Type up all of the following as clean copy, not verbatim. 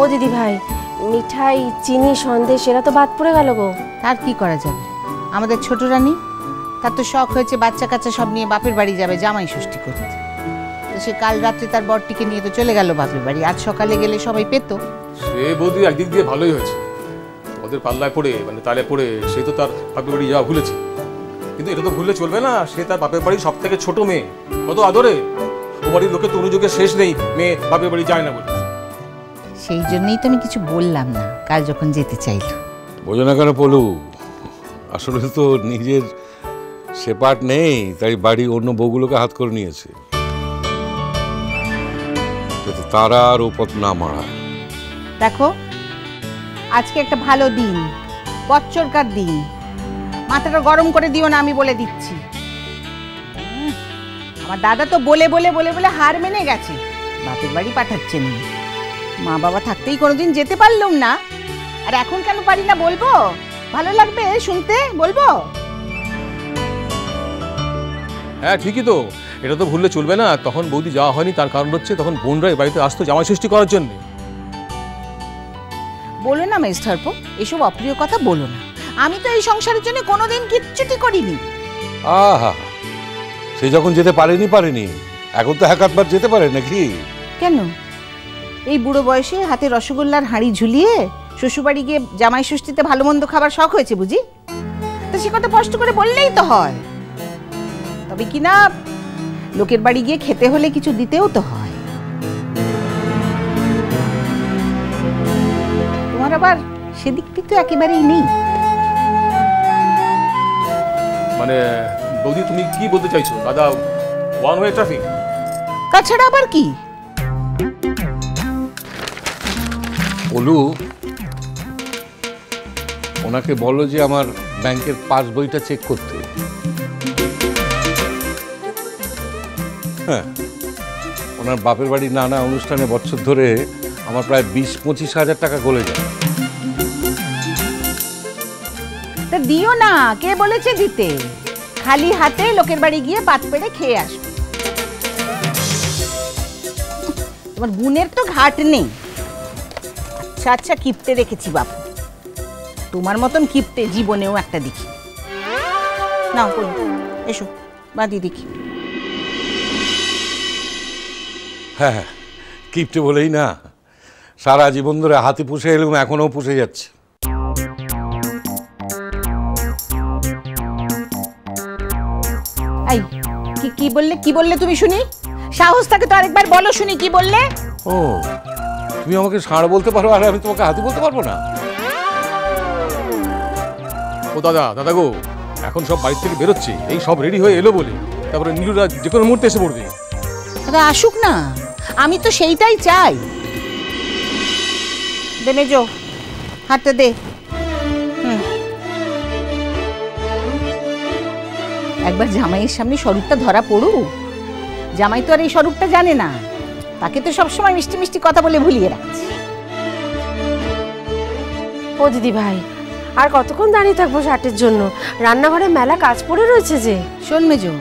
ও দিদি ভাই, মিঠাই, চিনি, সন্দেশ এরা তো বাদ পড়ে গেল গো। তার কি করা যাবে? আমাদের ছোট রানী, তার তো শখ হয়েছে বাচ্চা কাচ্চা সব নিয়ে বাপের বাড়ি যাবে জামাই ষষ্ঠী করতে। তো সে কাল রাত্রে তার বরটিকে নিয়ে তো চলে গেল বাপের বাড়ি, আজ সকালে গেলে সবাই পেত। সে বৌদি একদিক দিয়ে ভালোই হয়েছে, ওদের পাল্লায় পড়ে মানে তালে পড়ে সে তো তার বাপের বাড়ি যাওয়া ভুলেছে। কিন্তু এটা তো ভুললে চলবে না, সে তার বাপের বাড়ির সব থেকে ছোট মেয়ে, কত আদরে। ও বাড়ির লোকে তো অনুযোগের শেষ নেই মেয়ে বাপের বাড়ি যায় না বলে। সেই জন্যই তো আমি কিছু বললাম না কাল যখন যেতে চাইল। বোঝো না কেন পলু, আসলে তো নিজের সেপাট নেই, তাই বাড়ি অন্য বউগুলোকে হাত করে নিয়েছে, যাতে তারা আর ওপর না মারায়। দেখো আজকে একটা ভালো দিন, বচ্চরকার দিন, মাথাটা গরম করে দিও না, আমি বলে দিচ্ছি। আমার দাদা তো বলে বলে বলে বলে হার মেনে গেছে, বাপের বাড়ি পাঠাচ্ছেন। মা বাবা থাকতেই কোনোদিন যেতে পারলাম না, আর এখন কেন পারি না বলবো? ভালো লাগবে শুনতে, বলবো? হ্যাঁ ঠিকই তো, এটা তো ভুললে চলবে না। তখন বৌদি যাওয়া হয়নি, তার কারণ হচ্ছে তখন বোনরা এই বাড়িতে আসতো জামাই ষষ্ঠী করার জন্য। বলো না মেজঠাকুরপো, এসব অপ্রিয় কথা বলো না। আমি তো এই সংসারের জন্য কোনোদিন কিচ্ছুটি করিনি। আহা, সে যখন যেতে পারেনি, এখন তো একাধবার যেতে পারে নাকি? কেন এই বুড়ো বয়সে হাতে রসগোল্লার হাঁড়ি ঝুলিয়ে শ্বশুরবাড়ি গিয়ে জামাই ষষ্ঠীতে ভালো মন্দ খাবার শখ হয়েছে বুঝি? তো সে কথা কষ্ট করে বললেই তো হয়। তবে কি না, লোকের বাড়ি গিয়ে খেতে হলে কিছু দিতেও তো হয়। তোমার আবার সেদিকটি তো একেবারেই নেই। মানে বৌদি তুমি কি বলতে চাইছো? দাদা ওয়ান ওয়ে ট্রাফিক? তাছাড়া আবার কি? পলু, ওনাকে বলো যে আমার ব্যাংকের পাস বইটা চেক করতে। হ্যাঁ, ওনার বাপের বাড়ি নানা অনুষ্ঠানে বছর ধরে আমার প্রায় 20-25 হাজার টাকা গলে যায়। তা দিও না, কে বলেছে দিতে? খালি হাতে লোকের বাড়ি গিয়ে পাত পেড়ে খেয়ে আসবে। তোমার গুণের তো ঘাট নেই। আচ্ছা আচ্ছা কিপটে রেখেছি বাপু, তোমার মতন কিপটে জীবনেও একটা দেখি নাও। এসো বাদি দেখি। হ্যাঁ, কিপটে বলেই না, সারা জীবন ধরে হাতে পুষে এলাম, এখনো পুষে যাচ্ছে। এই কি বললে, কি বললে তুমি শুনি? সাহস থাকে তো আরেকবার বলো শুনি, কি বললে? ও, তুমি আমাকে ষাঁড় বলতে পারো আর আমি তোমাকে হাতি বলতে পারবো না? ও দাদা গো, এখন সব বাড়ি থেকে বেরোচ্ছে, এই সব রেডি হয়ে এলো বলে, তারপরে নীলুরা যে কোনো মুহূর্তে এসে পড়বে। দাদা আসুক না, আমি তো সেইটাই চাই। দে মেজো, হাতটা দে। একবার জামাইয়ের সামনে স্বরূপটা ধরা পড়ুক। জামাই তো আর এই স্বরূপটা জানে না, তাকে তো সবসময় মিষ্টি মিষ্টি কথা বলে ভুলিয়ে রাখছি। ও দিদি ভাই, আর কতক্ষণ দাঁড়িয়ে থাকবো শার্টের জন্য? রান্নাঘরে মেলা কাজ পড়ে রয়েছে যে। শোন মেজো,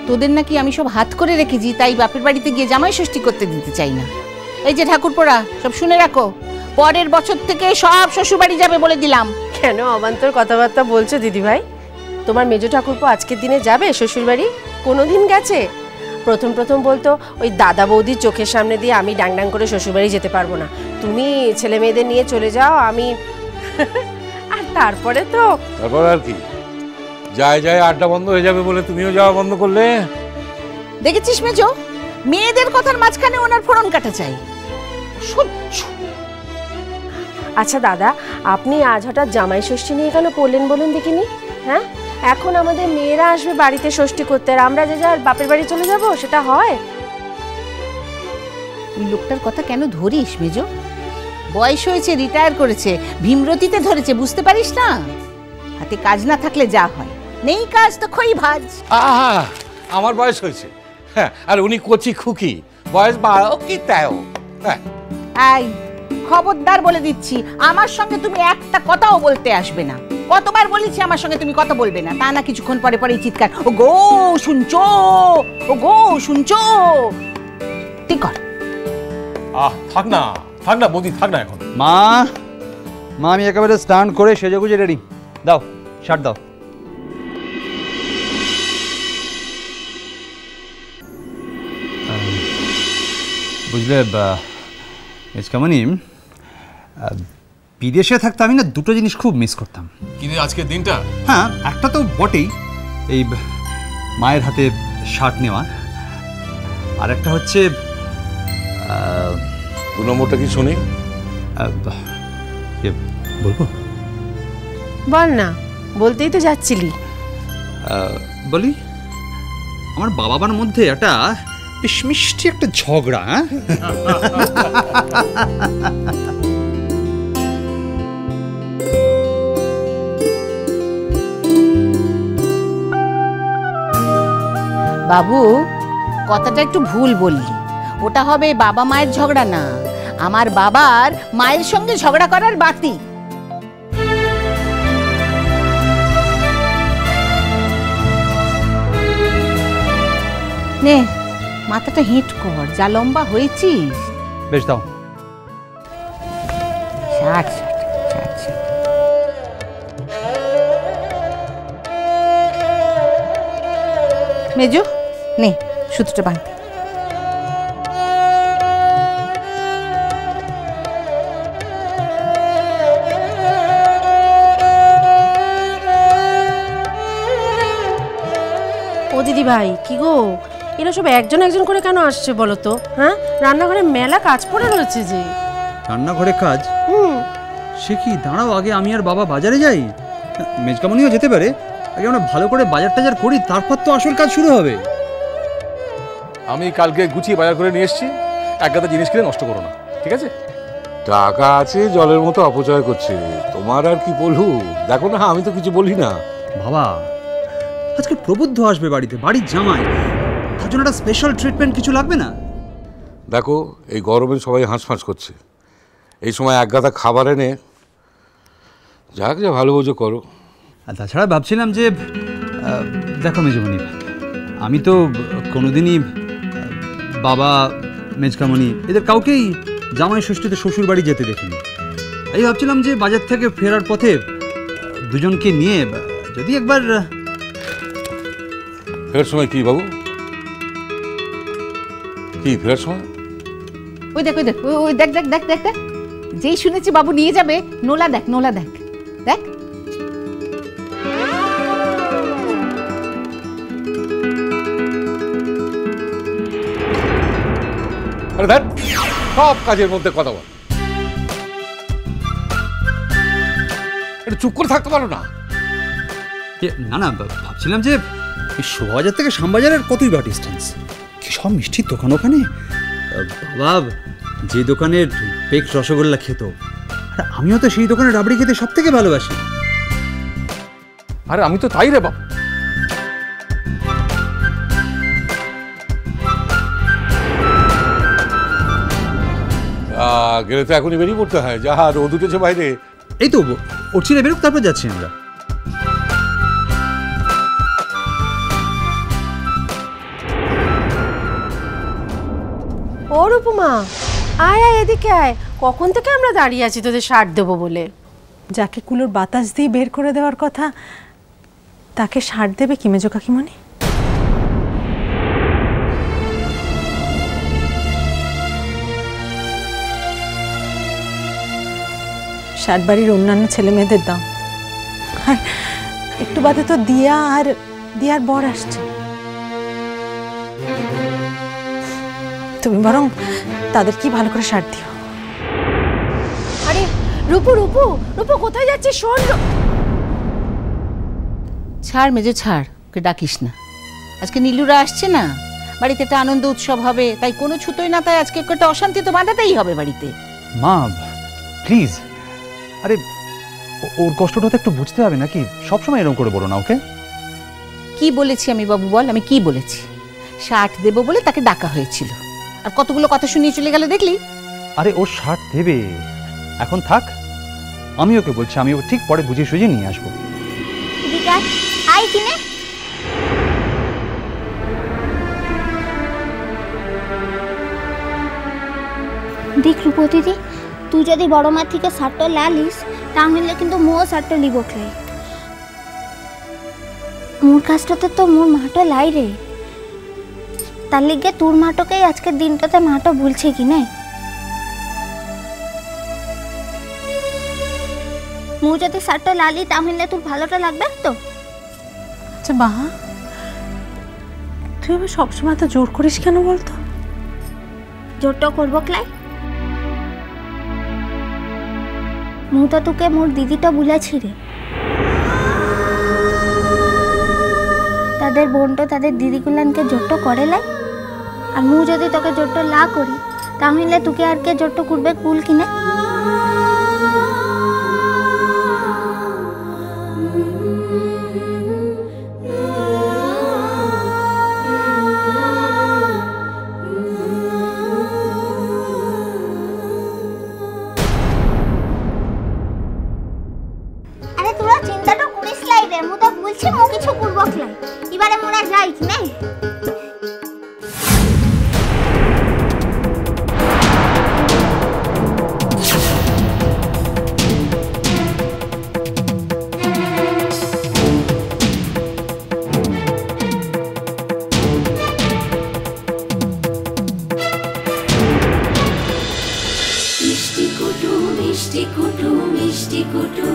তোদের নাকি আমি সব হাত করে রেখেছি, তাই বাপের বাড়িতে গিয়ে জামাই ষষ্ঠী করতে দিতে চাই না। এই যে ঠাকুরপোড়া, সব শুনে রাখো, পরের বছর থেকে সব শ্বশুরবাড়ি যাবে বলে দিলাম। কেন অবান্তর কথাবার্তা বলছো দিদি ভাই? তোমার মেজো ঠাকুরপো আজকের দিনে যাবে শ্বশুরবাড়ি? কোনোদিন গেছে? প্রথম বলতো ওই দাদা বৌদির চোখের সামনে দিয়ে আমি ডাং করে শ্বশুরবাড়ি যেতে পারবো না, তুমি ছেলে মেয়েদের নিয়ে চলে যাও, আমি আর তারপরে তো তারপর আর কি, যায় আড্ডা বন্ধ হয়ে যাবে বলে তুমিও যাওয়া বন্ধ করলে। দেখেছিস মেজো, মেয়েদের কথার মাঝখানে ওনার ফোড়ন কাটা চাই। আচ্ছা দাদা, আপনি আজ হঠাৎ জামাই ষষ্ঠী নিয়ে কেন পড়লেন বলুন দেখিনি? হ্যাঁ, এখন আমাদের মেয়েরা আসবে বাড়িতে ষষ্ঠী করতে, আর আমরা যে যার বাপের বাড়ি চলে যাব, সেটা হয়? ওই লোকটার কথা কেন ধরিস মেজো? বয়স হয়েছে, রিটায়ার করেছে, ভীমরতিতে ধরেছে, বুঝতে পারিস না? হাতে কাজ না থাকলে যা হয়, নেই কাজ তো খই ভাজ। আহা, আমার বয়স হয়েছে, হ্যাঁ, আর উনি কচি খুকি, বয়স 12 কি 13। হ্যাঁ, এই খবরদার বলে দিচ্ছি, আমার সঙ্গে তুমি একটা কথাও বলতে আসবে না। কতবার বলেছি আমার সঙ্গে তুমি কথা বলবে না, তা না কিছুক্ষণ পরে পরেই চিৎকার, ও গো শুনছো, ও গো শুনছো। ঠিক কর। থাক থাক না বৌদি, থাক না এখন। মা মা আমি একেবারে স্নান করে সেজেগুজে রেডি। দাও শার্ট দাও। বুঝলে কেমনই বিদেশে থাকতে আমি না দুটো জিনিস খুব মিস করতাম। কিন্তু আজকের দিনটা, হ্যাঁ একটা তো বটেই, এই মায়ের হাতে শার্ট নেওয়া, আর একটা হচ্ছে 2 নম্বরটা কি শুনি? বলবো? বল না, বলতেই তো যাচ্ছিলি। বলি, আমার বাবা মার মধ্যে একটা বেশ মিষ্টি একটা ঝগড়া। বাবু, কথাটা একটু ভুল বললি। ওটা হবে বাবা মায়ের ঝগড়া না, আমার বাবার মায়ের সঙ্গে ঝগড়া করার বাতি। নে মাথাটা হেঁট কর, যা লম্বা হয়েছিস। বেশ দাও। ষাট ষাট ষাট ষাট। মেজো নে সুতোটা বাঁধ। ও দিদি ভাই, কি গো, এরা সব একজন একজন করে কেন আসছে বলো তো? হ্যাঁ, রান্নাঘরে মেলা কাজ পড়ে রয়েছে যে। রান্নাঘরে কাজ? সে কি, দাঁড়াও আগে আমি আর বাবা বাজারে যাই। মেজকামনিও যেতে পারে, আগে আমরা ভালো করে বাজার টাজার করি, তারপর তো আসল কাজ শুরু হবে। আমি কালকে গুছিয়ে বাজার করে নিয়ে এসেছি, এক গাদা জিনিস কিনে নষ্ট করো না, ঠিক আছে? টাকা আছে জলের মতো অপচয় করছে, তোমার আর কি বলবো? দেখো না, আমি তো কিছু বলি না। বাবা, আজকে প্রবুদ্ধ আসবে বাড়িতে, বাড়ির জামাই, তার জন্য একটা স্পেশাল ট্রিটমেন্ট কিছু লাগবে না? দেখো, এই গরমে সবাই হাঁসফাঁস করছে, এই সময় এক গাদা খাবার এনে যাক, যা ভালো বোঝো করো। আর তাছাড়া ভাবছিলাম যে দেখো মেজমণি, আমি তো কোনোদিনই বাবা মেজকামণি এদের কাউকেই জামাই ষষ্ঠীতে শ্বশুর বাড়ি যেতে দেখিনি। এই ভাবছিলাম যে বাজার থেকে ফেরার পথে দুজনকে নিয়ে যদি একবার। ফেরার সময় কি বাবু, কি ফেরার সময়? ওই দেখ ওই দেখ ওই দেখ দেখ দেখ দেখ দেখ, যেই শুনেছি বাবু নিয়ে যাবে, নোলা দেখ নোলা দেখ দেখ। আরে দেখ, সব কাজের মধ্যে কথা বল, এটা চুপ করে থাকতে পারো না? না না, ভাবছিলাম যে শোভাবাজার থেকে শ্যামবাজারের কতই বা ডিস্টেন্স, কি সব মিষ্টির দোকান ওখানে। বাবা যে দোকানের পেক রসগোল্লা খেত, আর আমিও তো সেই দোকানে রাবড়ি খেতে সব থেকে ভালোবাসি। আরে আমি তো তাই রে বাবা। গেলে তো এখনই বেরিয়ে পড়তে হয়, যা রোদ উঠেছে বাইরে। এই তো ওর ছেলে বেরোক, তারপর যাচ্ছি আমরা। ও রূপমা, আয় আয় এদিকে আয়, কখন থেকে আমরা দাঁড়িয়ে আছি তোদের শার্ট দেবো বলে। যাকে কুলোর বাতাস দিয়ে বের করে দেওয়ার কথা, তাকে শার্ট দেবে কি মেজো কাকিমণি? শার্ট বাড়ির অন্যান্য ছেলে মেয়েদের দাও, আর একটু বাদে তো দিয়ার বর আসছে। তুমি বরং তাদের কি ভালো করে শার্ট দিও। আরে রূপু রূপু রূপু, কোথায় যাচ্ছিস? শোন। ছাড় মেজো ছাড়, ওকে ডাকিস না। আজকে নীলুরা আসছে না, বাড়িতে একটা আনন্দ উৎসব হবে, তাই কোনো ছুতোই না, তাই আজকে একটা অশান্তি তো বাঁধাতেই হবে বাড়িতে। মা প্লিজ, আরে ওর কষ্টটা তো একটু বুঝতে হবে নাকি? সবসময় এরকম করে বলো না ওকে। কি বলেছি আমি বাবু বল, আমি কি বলেছি? শার্ট দেবো বলে তাকে ডাকা হয়েছিল, আর কতগুলো কথা শুনিয়ে চলে গেল দেখলি। আরে ওর শার্ট দেবে, এখন থাক, আমি ওকে বলছি, আমি ওকে ঠিক পরে বুঝিয়ে সুঝিয়ে নিয়ে আসবো। দেখ রূপো দিদি, তুই যদি বড় মা থেকে শার্ট লালিস তাহলে কিন্তু মোর শার্ট লিব ক্লাই মোর কাজটাতে তো মোর মাটো লাই রে তার লিগে তোর মাটোকেই আজকের দিনটাতে মাটো ভুলছে কি না মু যদি শার্ট লালি তাহলে তোর ভালোটা লাগবে তো আচ্ছা মা তুই আবার সবসময় তো জোর করিস কেন বলতো জোরটা করবো ক্লাই মু তো তোকে মোর দিদিটা বলেছি রে তাদের বোনটা তাদের দিদিগুলানকে জোরটা করে লাই আর মু যদি তোকে জোরটা লা করি তাহলে তোকে আর কে জোরটা করবে কুল কিনা আরে তোরা চিন্তাটা করিস লাই রে মু তো বলছি মু কিছু করব ক্লাই এবারে মোরা যাই কি নাই মিষ্টি কুটু মিষ্টি কুটু মিষ্টি কুটু